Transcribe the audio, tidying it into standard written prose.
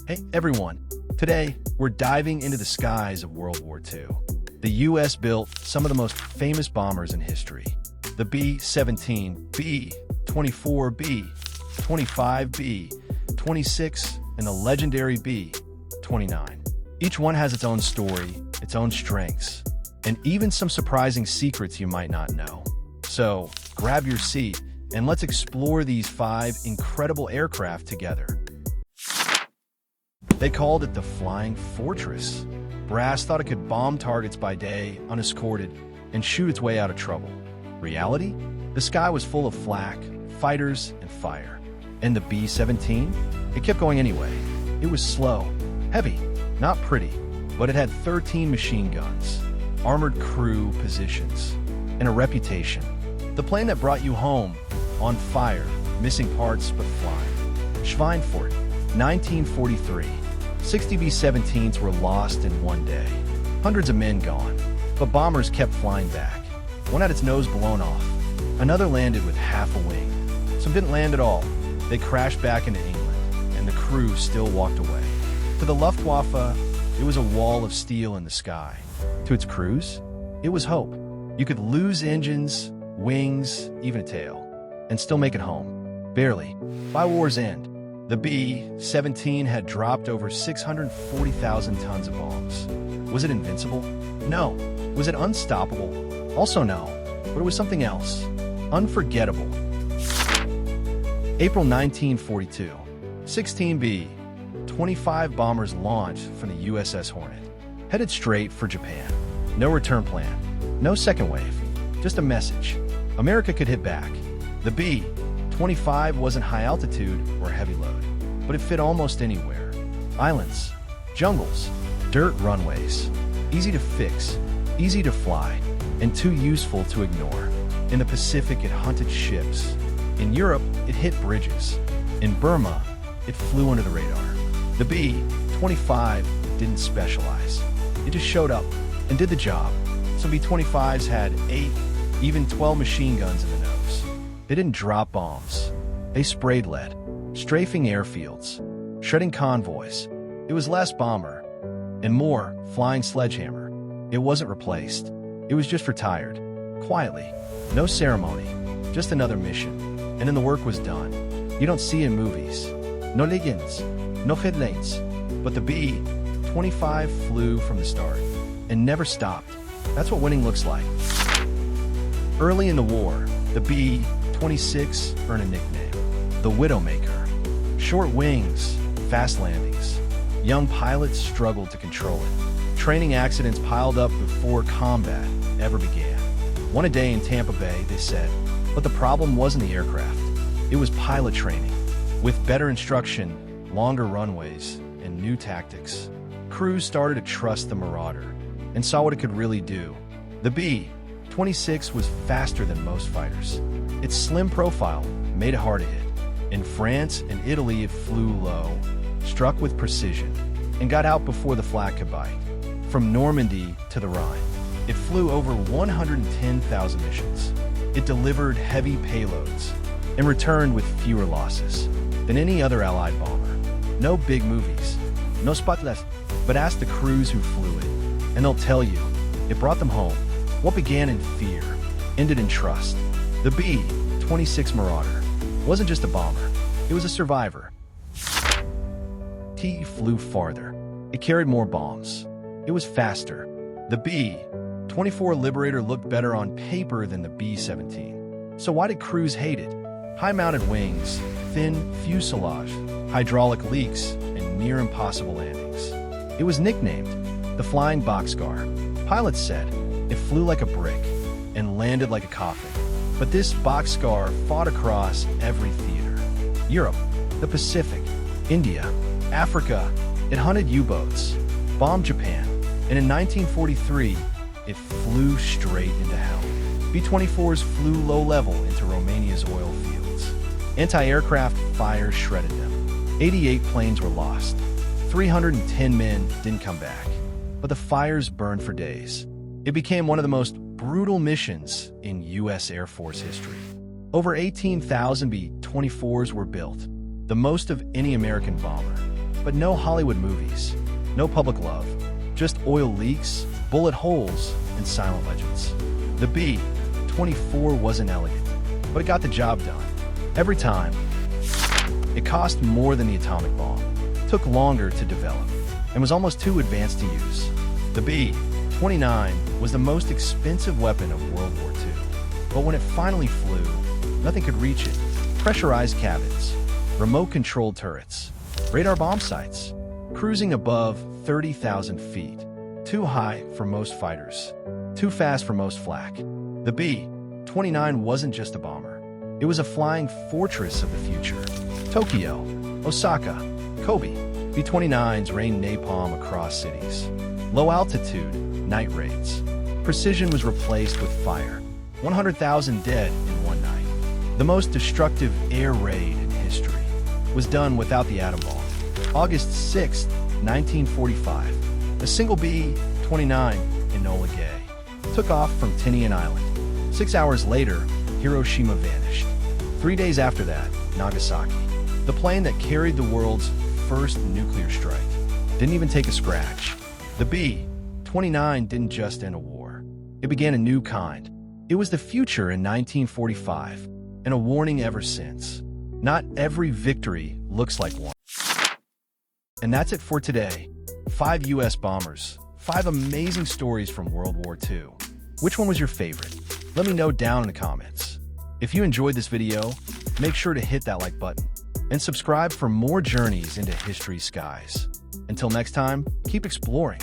Hey everyone, today we're diving into the skies of World War II. The US built some of the most famous bombers in history. The B-17, B-24, B-25, B-26, and the legendary B-29. Each one has its own story, its own strengths, and even some surprising secrets you might not know. So grab your seat and let's explore these 5 incredible aircraft together. They called it the Flying Fortress. Brass thought it could bomb targets by day, unescorted, and shoot its way out of trouble. Reality? The sky was full of flak, fighters, and fire. And the B-17? It kept going anyway. It was slow, heavy, not pretty, but it had 13 machine guns, armored crew positions, and a reputation. The plane that brought you home, on fire, missing parts but flying. Schweinfurt, 1943. 60 B-17s were lost in one day. Hundreds of men gone, but bombers kept flying back. One had its nose blown off. Another landed with half a wing. Some didn't land at all. They crashed back into England, and the crew still walked away. To the Luftwaffe, it was a wall of steel in the sky. To its crews, it was hope. You could lose engines, wings, even a tail, and still make it home. Barely. By war's end, the B-17 had dropped over 640,000 tons of bombs. Was it invincible? No. Was it unstoppable? Also no. But it was something else. Unforgettable. April 1942. 16 B-25 bombers launched from the USS Hornet, headed straight for Japan. No return plan. No second wave. Just a message. America could hit back. The B-25 wasn't high altitude or heavy load, but it fit almost anywhere. Islands, jungles, dirt runways. Easy to fix, easy to fly, and too useful to ignore. In the Pacific, it hunted ships. In Europe, it hit bridges. In Burma, it flew under the radar. The B-25 didn't specialize. It just showed up and did the job. Some B-25s had 8, even 12 machine guns in the nose. They didn't drop bombs. They sprayed lead, strafing airfields, shredding convoys. It was less bomber and more flying sledgehammer. It wasn't replaced. It was just retired. Quietly. No ceremony. Just another mission. And then the work was done. You don't see in movies. No legends. No headlines. But the B-25 flew from the start and never stopped. That's what winning looks like. Early in the war, the B-26 earned a nickname, the Widowmaker. Short wings, fast landings. Young pilots struggled to control it. Training accidents piled up before combat ever began. One a day in Tampa Bay, they said, but the problem wasn't the aircraft. It was pilot training. With better instruction, longer runways, and new tactics, crews started to trust the Marauder and saw what it could really do. The B-26 was faster than most fighters. Its slim profile made it hard to hit. In France and Italy, it flew low, struck with precision, and got out before the flak could bite. From Normandy to the Rhine, it flew over 110,000 missions. It delivered heavy payloads and returned with fewer losses than any other Allied bomber. No big movies, no spotlights, but ask the crews who flew it, and they'll tell you, it brought them home. What began in fear ended in trust. The B-26 Marauder wasn't just a bomber, it was a survivor. It flew farther. It carried more bombs. It was faster. The B-24 Liberator looked better on paper than the B-17. So why did crews hate it? High-mounted wings, thin fuselage, hydraulic leaks, and near impossible landings. It was nicknamed the Flying Boxcar. Pilots said it flew like a brick and landed like a coffin. But this boxcar fought across every theater. Europe, the Pacific, India, Africa. It hunted U-boats, bombed Japan, and in 1943, it flew straight into hell. B-24s flew low-level into Romania's oil fields. Anti-aircraft fire shredded them. 88 planes were lost. 310 men didn't come back. But the fires burned for days. It became one of the most brutal missions in U.S. Air Force history. Over 18,000 B-24s were built, the most of any American bomber. But no Hollywood movies, no public love, just oil leaks, bullet holes, and silent legends. The B-24 wasn't elegant, but it got the job done. Every time. It cost more than the atomic bomb, took longer to develop, and was almost too advanced to use. The B-29 was the most expensive weapon of World War II. But when it finally flew, nothing could reach it. Pressurized cabins, remote-controlled turrets, radar bomb sights, cruising above 30,000 feet. Too high for most fighters, too fast for most flak. The B-29 wasn't just a bomber. It was a flying fortress of the future. Tokyo, Osaka, Kobe, B-29s rained napalm across cities. Low altitude, night raids. Precision was replaced with fire. 100,000 dead in one night. The most destructive air raid in history was done without the atom bomb. August 6, 1945, a single B-29 Enola Gay took off from Tinian Island. 6 hours later, Hiroshima vanished. 3 days after that, Nagasaki. The plane that carried the world's first nuclear strike didn't even take a scratch. The B-29 didn't just end a war. It began a new kind. It was the future in 1945, and a warning ever since. Not every victory looks like one. And that's it for today. 5 U.S. bombers, 5 amazing stories from World War II. Which one was your favorite? Let me know down in the comments. If you enjoyed this video, make sure to hit that like button and subscribe for more journeys into history's skies. Until next time, keep exploring.